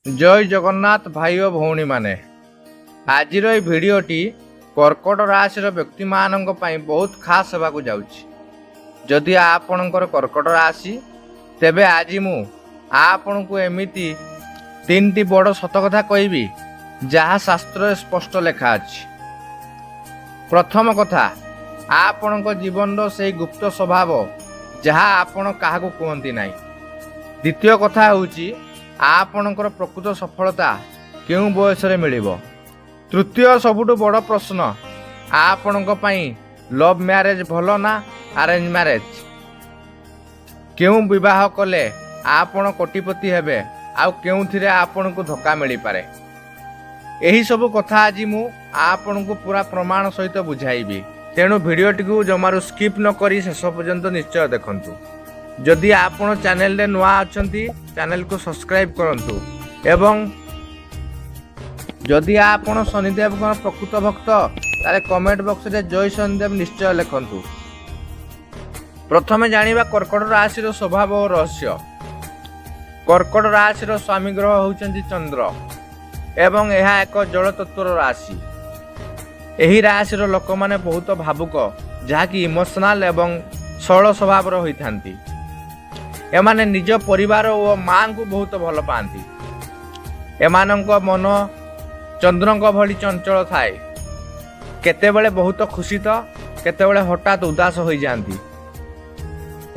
जय जगन्नाथ भाई और भौणी माने आज भिडटी कर्कट राशि व्यक्ति मान बहुत खास होगा जदि आपणकर कर्कट राशि तेबे आज आपण को एमती तीन बड़ सत कथा कहबी जहाँ शास्त्र स्पष्ट लिखा अछि। प्रथम कथा आपण जीवन से गुप्त स्वभाव जहाँ आपण क्या कहती ना। द्वितीय कथा हूँ आपणकर प्रकृत सफलता क्यों बयस मिलिब। तृतीय सबुठ बड़ प्रश्न आपणक लव मैरेज भल ना अरेंज मैरेज, क्यों विवाह कले आपण कोटिपति हेबे आउ केउथिरे आपण को धोखा मिली पारे। एही सब कथा आज मु आपण को पूरा प्रमाण सहित बुझाइबी, तेणु भिडियोटी को जमारू स्किप न करी शेष पर्यंत निश्चय देखंतु। जदि आपण चैनल रे नुआ अछंती चैनल को सब्सक्राइब करंतु एवं जदि आपण शनिदेव प्रकृत भक्त तारे कमेंट बॉक्स रे जय शनिदेव निश्चय लिखंतु। प्रथमे जानिबा कर्कट राशि रो स्वभाव और रहस्य। कर्कट राशि रो स्वामी ग्रह होउचंती चंद्र एवं यह एक जल तत्वर राशि। एही राशि रो लोक माने बहुत भावुक जहाँकि इमोशनल एवं सरल स्वभाव रो होइथांती। एमाने निज परिवार और मां को बहुत भल पाती। एमानंक मन चंद्रंक भली चंचल थाए, केतेबेले बहुत खुशी तो केतेबेले हठात उदास हो जाती।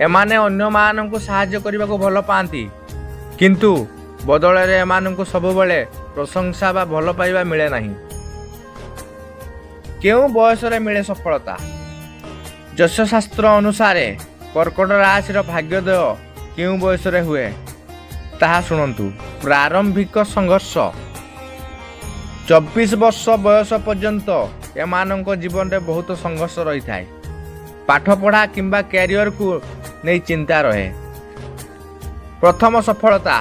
एमाने अन्य मानंकु सहाय्य करने को भल पाती, किंतु बदल रे एमानंकु सबुबेले प्रशंसा बा भल पाइबा मिले नहीं। क्यों बयस रे मिले सफलता। ज्योतिषशास्त्र अनुसार कर्कट राशि भाग्योदय क्यों बयस रे हुए ताहा शुणु। प्रारंभिक संघर्ष 24 वर्ष बयस पर्यंत एमानंक जीवन में बहुत संघर्ष रही थाए। पाठपढ़ा किंबा कैरियर को नहीं चिंता रहे। प्रथम सफलता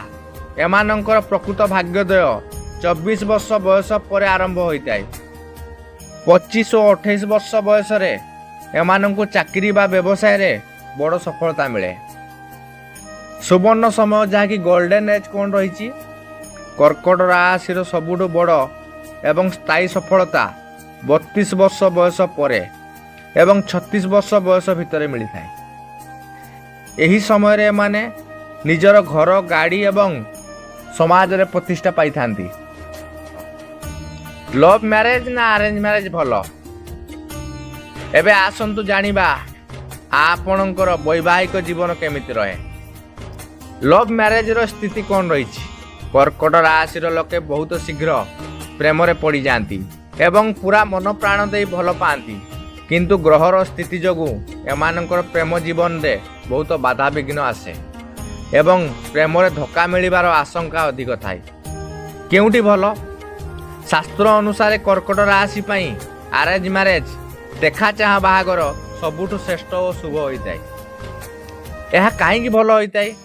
एमानंकर प्रकृत भाग्योदय 24 वर्ष बयस पर आरंभ होता है। 25 और 28 वर्ष बयस रे एमानंकु चाकरी बा व्यवसाय रे बड़ सफलता मिले। सुवर्ण समय जहाँकि गोल्डन एज कौन रही। कर्कट राशि सबुठ बड़ एवं स्थायी सफलता 32 वर्ष बयस पर एवं 36 वर्ष बयस भितर मिली थाए। एही समय रे माने निजर घर गाड़ी एवं समाज रे प्रतिष्ठा पाई थांती। लव मैरेज ना अरेंज मैरेज भल। एबे आसंतु जानिबा आपणकर वैवाहिक जीवन केमिति रहे। लव मैरेज रो स्थिति कौन रही। कर्कट राशि लोके बहुत शीघ्र प्रेम रे पड़ी जाती एवं पूरा मन प्राण दे भल पाती, किंतु ग्रहर स्थिति जोगु एमानकर प्रेम जीवन रे बहुत बाधा विघ्न आसे एवं प्रेम रे धोखा मिलिबार आशंका अधिक थाए। केउटी भल। शास्त्र अनुसार कर्कट राशि पई अरेंज मैरेज देखा चाह बाहागर सबुठ श्रेष्ठ और शुभ होता है। यह कहीं भल होता है।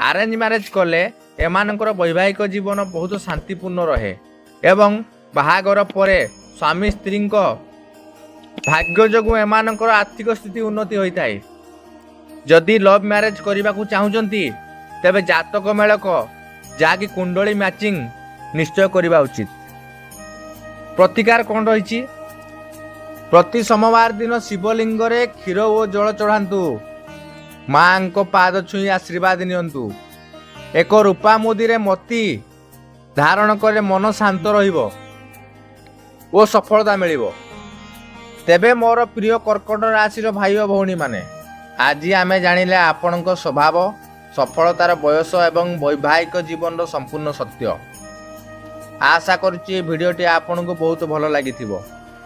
अरेंज मैरेज कले एमानकर वैवाहिक जीवन बहुत शांतिपूर्ण रहे एवं बाहागर परे स्वामी स्त्री भाग्य जोगु एमानकर आर्थिक स्थिति उन्नति होता है। जदि लव मैरेज करने को चाहूँगी तेबे जातक मेलक जहाँकि कुंडली मैचिंग निश्चय करने उचित। प्रतिकार कौन रही। प्रति सोमवार दिन शिवलिंग रे क्षीर और जल चढ़ातु। मां को पाद छुई आशीर्वाद नियंतु। एक रूपा मुदी रे मोती धारण करे मन शांत रहिबो ओ सफलता मिलिबो। तेबे मोर प्रिय कर्कट राशि भाई और भौणी माने आज आमे जानिले आपणक स्वभाव सफलतार बयस एवं वैवाहिक जीवन संपूर्ण सत्य। आशा करुच्ची भिडियोटी आपन को बहुत भल लगी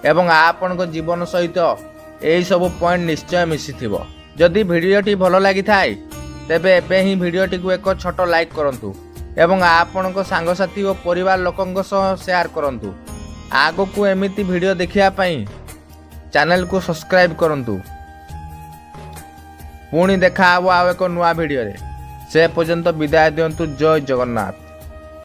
एवं आपन को जीवन सहित यही सब पॉइंट निश्चय मिसी थिबो। जदि भिडियोटी भल लगी थाए तेबे एबे ही भिडियोटी को एक छोट लाइक करंतु एवं आपन को सांगसाथी और परिवार लोकंक सह शेयर करंतु। आगो को एमिति भिडियो देखिया पई चैनल को सब्सक्राइब करंतु। पुणी देखा आव एक नुआ भिडियो रे। से पर्यंत विदाय दियंतु। जय जगन्नाथ।